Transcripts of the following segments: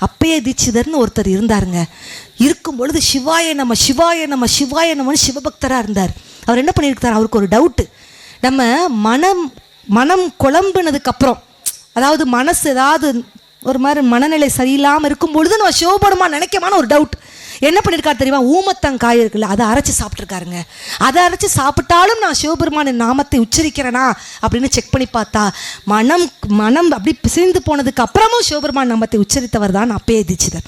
அப்பைய தீட்சிதர்னு ஒருத்தர் இருந்தாருங்க. இருக்கும் பொழுது சிவாய நம்ம சிவாய நம்ம சிவாய நம்மன்னு சிவபக்தராக இருந்தார். அவர் என்ன பண்ணியிருக்கார், அவருக்கு ஒரு டவுட்டு. நம்ம மனம் குழம்புனதுக்கப்புறம், அதாவது மனசு ஏதாவது ஒரு மாதிரி மனநிலை சரியில்லாமல் இருக்கும் பொழுது நம்ம சிவபெருமா நினைக்கமான ஒரு டவுட். என்ன பண்ணியிருக்காரு தெரியுமா, ஊமத்தங்காய் இருக்குல்ல, அதை அரைச்சி சாப்பிட்ருக்காருங்க. அதை அரைச்சி சாப்பிட்டாலும் நான் சிவபெருமானின் நாமத்தை உச்சரிக்கிறேனா அப்படின்னு செக் பண்ணி பார்த்தா மனம் அப்படி பிசைந்து போனதுக்கு அப்புறமும் சிவபெருமான் நாமத்தை உச்சரித்தவர் தான் அப்பைய தீட்சிதர்.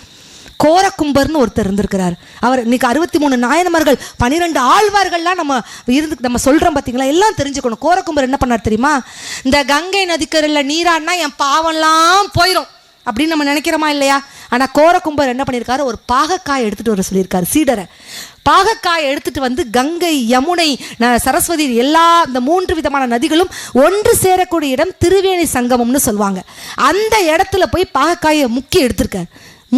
கோரக்கும்பர்னு ஒருத்தர் இருந்திருக்கிறார். அவர் இன்னைக்கு 63 நாயன்மார்கள் 12 ஆழ்வார்கள்லாம் நம்ம சொல்கிறோம் பார்த்தீங்களா, எல்லாம் தெரிஞ்சுக்கணும். கோரக்கும்பர் என்ன பண்ணார் தெரியுமா, இந்த கங்கை நதிக்கரையில் நீராடினா என் பாவம்லாம் போயிடும் அப்படின்னு நம்ம நினைக்கிறோமா இல்லையா? ஆனால் கோரக்கும்பர் என்ன பண்ணியிருக்காரு, ஒரு பாகக்காய் எடுத்துகிட்டு வர சொல்லியிருக்காரு சீடரை. பாகக்காய் எடுத்துகிட்டு வந்து கங்கை, யமுனை, சரஸ்வதி எல்லா இந்த 3 விதமான நதிகளும் ஒன்று சேரக்கூடிய இடம் திருவேணி சங்கமம்னு சொல்லுவாங்க. அந்த இடத்துல போய் பாகக்காயை முக்கி எடுத்திருக்காரு.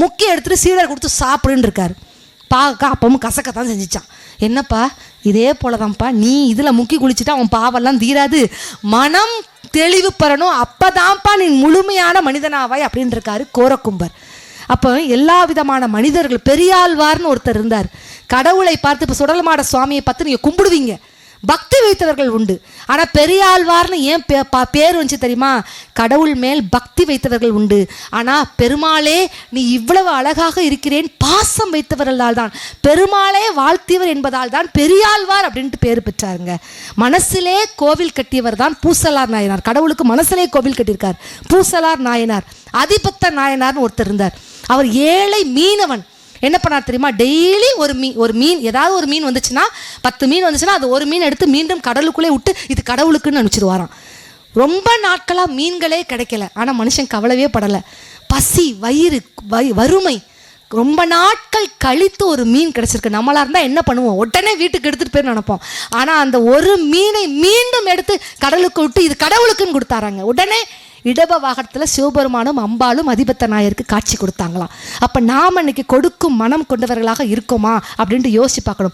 முக்கி எடுத்துகிட்டு சீடர் கொடுத்து சாப்பிடுன்னு இருக்காரு. பாகக்காய் அப்பவும் கசக்கத்தான் செஞ்சிச்சான். என்னப்பா இதே போலதான்ப்பா, நீ இதில் முக்கி குளிச்சுட்டா அவன் பாவெல்லாம் தீராது, மனம் தெளிவு பெறணும், அப்பதான்ப்பா நீ முழுமையான மனிதனாவாய் அப்படின்னு இருக்காரு கோரக்கும்பர். அப்போ எல்லா விதமான மனிதர்கள், பெரியாழ்வார்னு ஒருத்தர் இருந்தார். கடவுளை பார்த்து, இப்போ சுடலமாட சுவாமியை பார்த்து நீங்கள் கும்பிடுவீங்க, பக்தி வைத்தவர்கள் உண்டு. ஆனால் பெரியாழ்வார்னு ஏன் பேர் வந்துச்சு தெரியுமா, கடவுள் மேல் பக்தி வைத்தவர்கள் உண்டு. ஆனால் பெருமாளே நீ இவ்வளவு அழகாக இருக்கிறேன் பாசம் வைத்தவர்களால் தான், பெருமாளே வாழ்த்தியவர் என்பதால் தான் பெரியாழ்வார் அப்படின்ட்டு பேர் பெற்றாருங்க. மனசிலே கோவில் கட்டியவர் தான் பூசலார் நாயனார். கடவுளுக்கு மனசிலே கோவில் கட்டியிருக்கார் பூசலார் நாயனார். அதிபத்த நாயனார்னு ஒருத்தர் இருந்தார். அவர் ஏழை மீனவன். என்ன பண்ணார் தெரியுமா, டெய்லி ஒரு மீன் ஏதாவது ஒரு மீன் வந்துச்சுன்னா, 10 மீன் வந்துச்சுன்னா அது ஒரு மீன் எடுத்து மீண்டும் கடலுக்குள்ளே விட்டு இது கடவுளுக்குன்னு அனுப்பிச்சிடுவாராம். ரொம்ப நாட்களாக மீன்களே கிடைக்கல. ஆனால் மனுஷன் கவலையே படலை. பசி, வயிறு, வறுமை, ரொம்ப நாட்கள் கழித்து ஒரு மீன் கிடச்சிருக்கு. நம்மளாக இருந்தால் என்ன பண்ணுவோம், உடனே வீட்டுக்கு எடுத்துகிட்டு போய் நினைப்போம். ஆனால் அந்த ஒரு மீனை மீண்டும் எடுத்து கடலுக்கு விட்டு இது கடவுளுக்குன்னு கொடுத்தாராங்க. உடனே இடப வாகனத்தில் சிவபெருமானும் அம்பாலும் அதிபத்த நாயருக்கு காட்சி கொடுத்தாங்களாம். அப்போ நாம் இன்னைக்கு கொடுக்கும் மனம் கொண்டவர்களாக இருக்கோமா அப்படின்ட்டு யோசிச்சு பார்க்கணும்.